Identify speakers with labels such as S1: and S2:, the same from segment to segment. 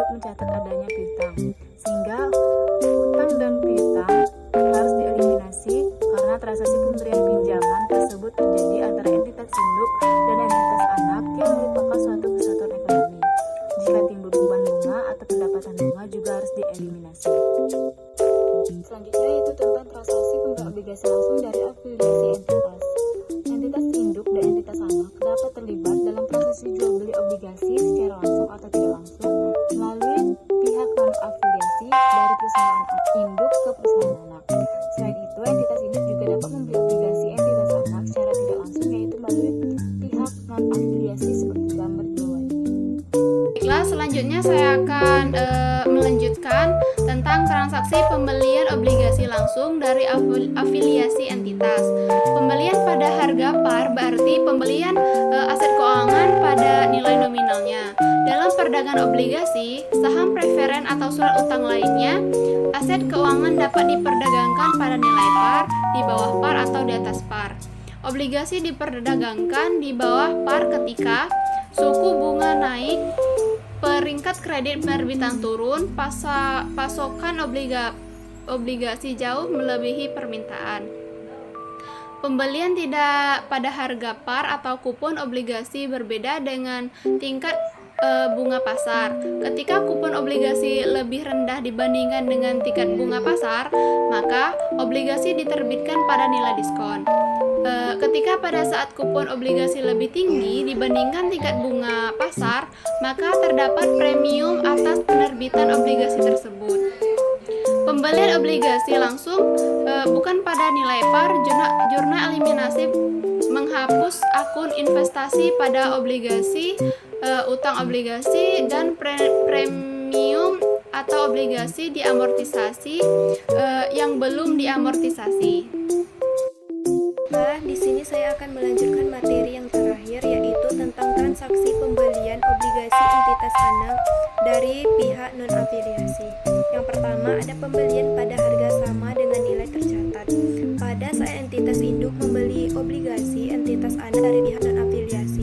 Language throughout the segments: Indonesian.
S1: induk mencatat adanya piutang, sehingga utang dan piutang harus dieliminasi karena transaksi pemberian pinjaman tersebut terjadi antara entitas induk dan entitas anak yang merupakan suatu kesatuan ekonomi. Jika timbul beban bunga atau pendapatan bunga juga harus dieliminasi. Selanjutnya yaitu tentang transaksi pembelian obligasi langsung dari afiliasi entitas. Entitas induk dan entitas anak dapat terlibat dalam transaksi jual beli obligasi secara langsung atau tidak langsung melalui pihak non-afiliasi dari perusahaan induk ke perusahaan anak. Selain itu, entitas induk juga dapat membeli obligasi entitas anak secara tidak langsung, yaitu melalui pihak non-afiliasi seperti gambar di bawah ini.
S2: Baiklah, selanjutnya saya akan melanjutkan tentang transaksi pembelian obligasi langsung dari afiliasi entitas. Pembelian pada harga par berarti pembelian aset keuangan pada nilai nominalnya. Dalam perdagangan obligasi, saham preferen atau surat utang lainnya, aset keuangan dapat diperdagangkan pada nilai par, di bawah par atau di atas par. Obligasi diperdagangkan di bawah par ketika suku bunga naik, peringkat kredit penerbitan turun, pasokan obligasi jauh melebihi permintaan. Pembelian tidak pada harga par atau kupon obligasi berbeda dengan tingkat bunga pasar. Ketika kupon obligasi lebih rendah dibandingkan dengan tingkat bunga pasar, maka obligasi diterbitkan pada nilai diskon. Ketika pada saat kupon obligasi lebih tinggi dibandingkan tingkat bunga pasar, maka terdapat premium atas penerbitan obligasi tersebut. Pembelian obligasi langsung bukan pada nilai par. Jurnal eliminasi menghapus akun investasi pada obligasi, utang obligasi, dan premium atau obligasi diamortisasi yang belum diamortisasi.
S3: Nah, di sini saya akan melanjutkan materi yang terakhir, yaitu tentang transaksi pembelian obligasi entitas anak dari pihak non-afiliasi. Yang pertama, ada pembelian pada harga sama dengan nilai tercatat. Pada saat entitas induk membeli obligasi entitas anak dari pihak non-afiliasi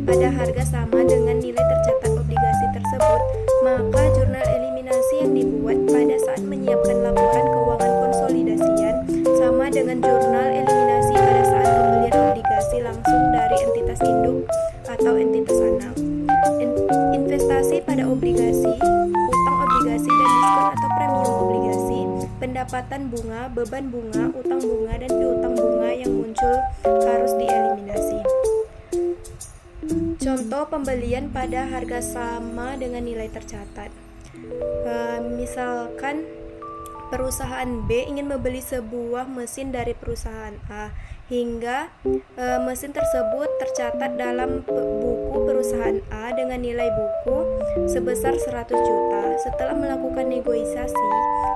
S3: pada harga sama dengan nilai tercatat obligasi tersebut, maka jurnal eliminasi yang dibuat pada saat menyiapkan laporan keuangan konsolidasian sama dengan jurnal eliminasi pada saat pembelian obligasi langsung dari entitas induk atau entitas anak. Investasi pada obligasi, utang obligasi dan diskon atau premium obligasi, pendapatan bunga, beban bunga, utang bunga dan piutang bunga yang muncul harus dieliminasi. Contoh pembelian pada harga sama dengan nilai tercatat. Misalkan perusahaan B ingin membeli sebuah mesin dari perusahaan A, hingga mesin tersebut tercatat dalam buku perusahaan A dengan nilai buku sebesar 100 juta. Setelah melakukan negosiasi,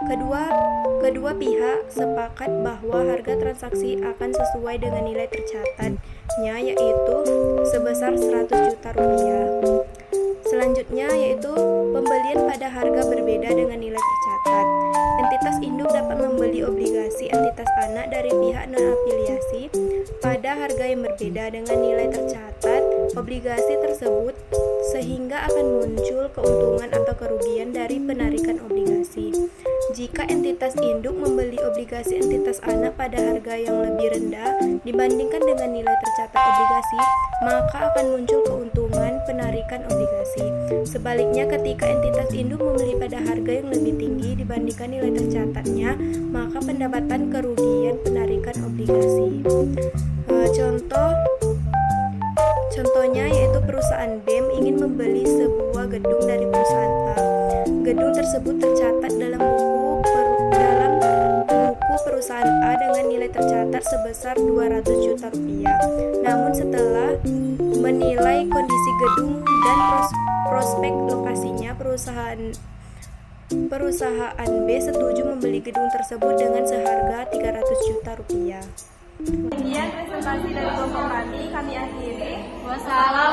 S3: kedua pihak sepakat bahwa harga transaksi akan sesuai dengan nilai tercatatnya, yaitu sebesar 100 juta rupiah. Selanjutnya yaitu pembelian pada harga berbeda dengan nilai tercatat. Entitas induk dapat membeli obligasi entitas anak dari pihak non-afiliasi pada harga yang berbeda dengan nilai tercatat obligasi tersebut, sehingga akan muncul keuntungan atau kerugian dari penarikan obligasi. Jika entitas induk membeli obligasi entitas anak pada harga yang lebih rendah dibandingkan dengan nilai tercatat obligasi, maka akan muncul keuntungan penarikan obligasi. Sebaliknya, ketika entitas induk membeli pada harga yang lebih tinggi dibandingkan nilai tercatatnya, maka pendapatan kerugian penarikan obligasi. Contohnya yaitu perusahaan B ingin membeli sebuah gedung dari perusahaan A. Gedung tersebut tercatat dalam buku perusahaan A dengan nilai tercatat sebesar 200 juta rupiah. Namun setelah menilai kondisi gedung dan prospek lokasinya, perusahaan B setuju membeli gedung tersebut dengan seharga 300 juta rupiah.
S4: Sekian presentasi dari kelompok kami akhiri. Wassalamualaikum